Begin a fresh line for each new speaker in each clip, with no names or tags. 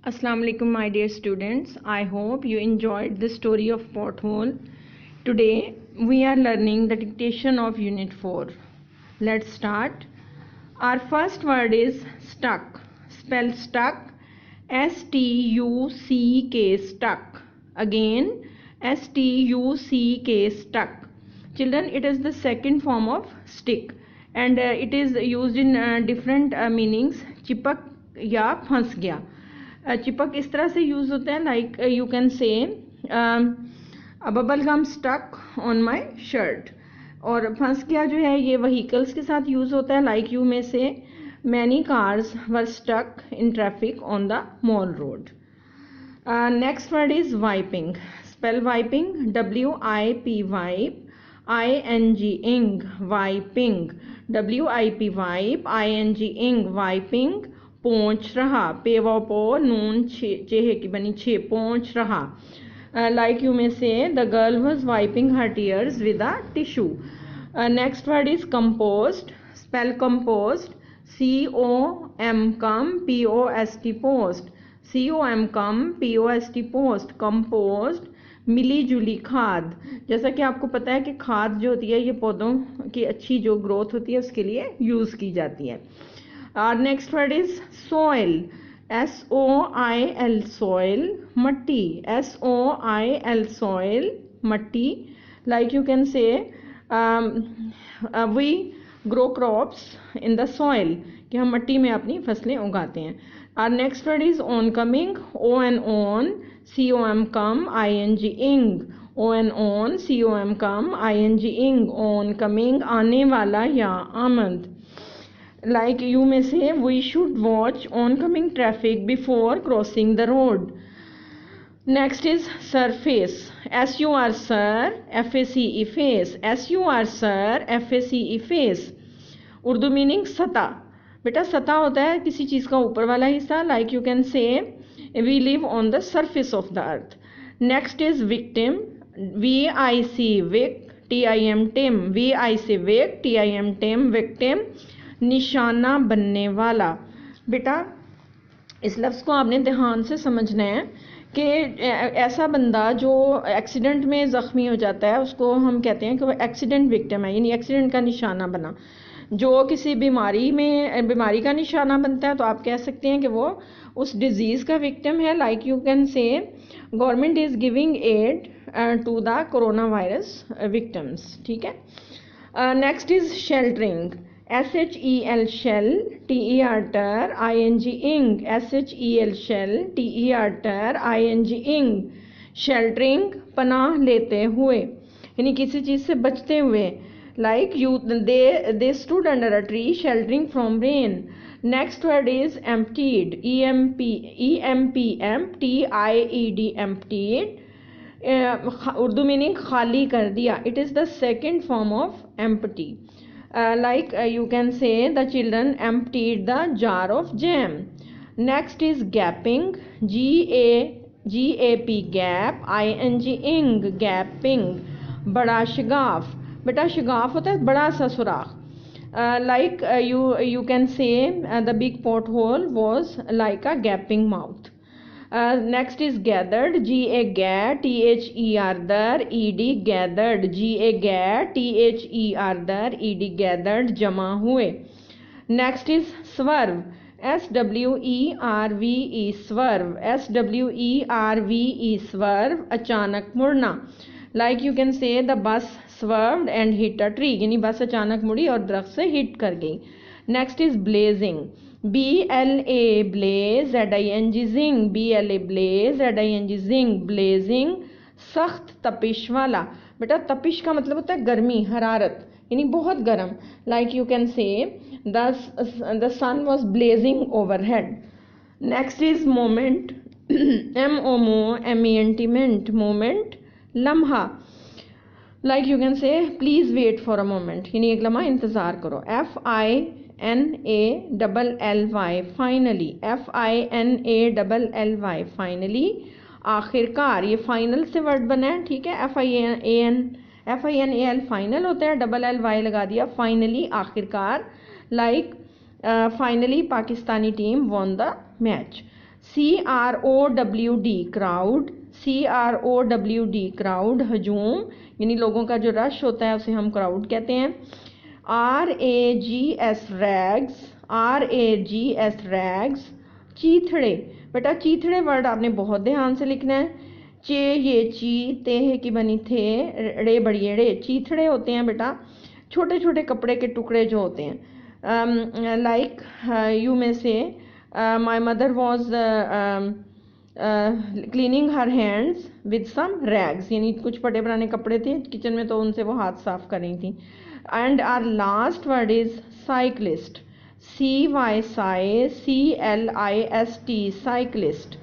Assalamu alaikum my dear students. I hope you enjoyed the story of pothole. Today we are learning the dictation of unit 4. Let's start. Our first word is stuck. Spell stuck. S-T-U-C-K stuck. Again S-T-U-C-K stuck. Children, it is the second form of stick and it is used in different meanings. चिपक या फंस गया. चिपक इस तरह से use होता है like you can say bubble gum stuck on my shirt. और फंस गया जो है ये व्हीकल्स के साथ यूज होता है like you may say many cars were stuck in traffic on the Mall Road. Next word is wiping. Spell wiping. W-I-P wipe I-N-G ing wiping. W-I-P wipe I-N-G ing wiping. पहुंच रहा. पे वो पो नून चेहे की बनी छे. पहुंच रहा. Like you may say the girl was wiping her tears with a tissue. Next word is compost. Spell compost. C-O-M com P-O-S-T post. C-O-M com P-O-S-T post. Compost मिली जुली खाद. जैसा कि आपको पता है कि खाद जो होती है ये पौधों की अच्छी जो ग्रोथ होती है उसके लिए यूज की जाती है. Our next word is soil. S-O-I-L soil. मट्टी. S-O-I-L soil मट्टी. Like you can say we grow crops in the soil. कि हम मट्टी में अपनी फसलें उगाते हैं. Our next word is oncoming. O-N on C-O-M come I-N-G ing. O-N on C-O-M come I-N-G ing. Oncoming आने वाला या आमद. Like you may say we should watch oncoming traffic before crossing the road. Next is surface. S-U-R sir F-A-C-E face. S-U-R sir F-A-C-E face. Urdu meaning सतह. बेटा सतह होता है किसी चीज़ का ऊपर वाला हिस्सा. लाइक यू कैन से we live on the surface of the earth. Next is victim. V-I-C vic T-I-M tim. V-I-C vic T-I-M tim victim. निशाना बनने वाला. बेटा इस लफ्ज़ को आपने ध्यान से समझना है कि ऐसा बंदा जो एक्सीडेंट में ज़ख्मी हो जाता है उसको हम कहते हैं कि वो एक्सीडेंट विक्टिम है, यानी एक्सीडेंट का निशाना बना. जो किसी बीमारी का निशाना बनता है तो आप कह सकते हैं कि वो उस डिजीज़ का विक्टिम है. Like you can say government is giving aid to the corona virus victims. ठीक है. Next is sheltering. S-H-E-L shell T-E-R ter I-N-G ing. S-H-E-L shell T-E-R ter I-N-G ing. Sheltering पनाह लेते हुए यानी किसी चीज़ से बचते हुए. Like you they stood under a tree sheltering from rain. Next word is emptied. E-M-P-T-I-E-D emptied. Urdu meaning खाली कर दिया. It is the second form of empty. Like you can say the children emptied the jar of jam. Next is gapping. G-A-P gap I-N-G ing gapping. बड़ा शगाफ. बेटा शगाफ होता है बड़ा सा सुराख. Like you can say the big pothole was like a gapping mouth. Next is gathered. G-A get T-H-E-R there E-D gathered. G-A get T-H-E-R there E-D gathered जमा हुए. Next is swerve. S-W-E-R-V-E swerve. S-W-E-R-V-E swerve अचानक मुड़ना. Like you can say the bus swerved and hit a tree. यानी बस अचानक मुड़ी और दरख्त से हिट कर गई. Next is blazing. B-L-A blaze Z-I-N-G zing. B-L-A blaze Z-I-N-G zing blazing सख्त तपिश वाला. बेटा तपिश का मतलब होता है गर्मी, हरारत, यानी बहुत गर्म. Like you can say the sun was blazing overhead. Next is moment. M-O-M-E-N-T ment moment लम्हा. Like you can say please wait for a moment, यानी एक लम्हा इंतजार करो. F-I-N-A-L-L-Y finally. F-I-N-A-L-L-Y फाइनली आखिरकार. ये फाइनल से वर्ड बना है. ठीक है. F-I-N-A-L फाइनल होता है. L-L-Y लगा दिया. फाइनली आखिरकार. Like finally Pakistani team won the match. CROWD crowd, CROWD crowd हजूम, यानी लोगों का जो रश होता है उसे हम क्राउड कहते हैं। RAGS rags, RAGS rags, चीथड़े। बेटा चीथड़े वर्ड आपने बहुत ध्यान से लिखना है। चे ये ची, ते की बनी थे, रे बड़ी रे, चीथड़े होते हैं बेटा छोटे छोटे कपड़े के टुकड़े जो होते हैं। Like you may say my mother was cleaning her hands with some rags, यानी कुछ फटे पुराने कपड़े थे किचन में तो उनसे वो हाथ साफ कर रही थी। And our last word is cyclist, CYCLIST, cyclist.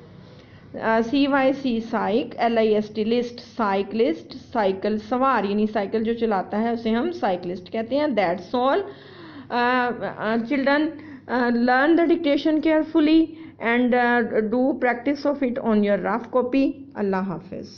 CYC cyc, LIST list, cyclist, cycle सवार, यानी साइकिल जो चलाता है उसे हम साइक्लिस्ट कहते हैं। That's all children, learn the dictation carefully and do practice of it on your rough copy. Allah Hafiz.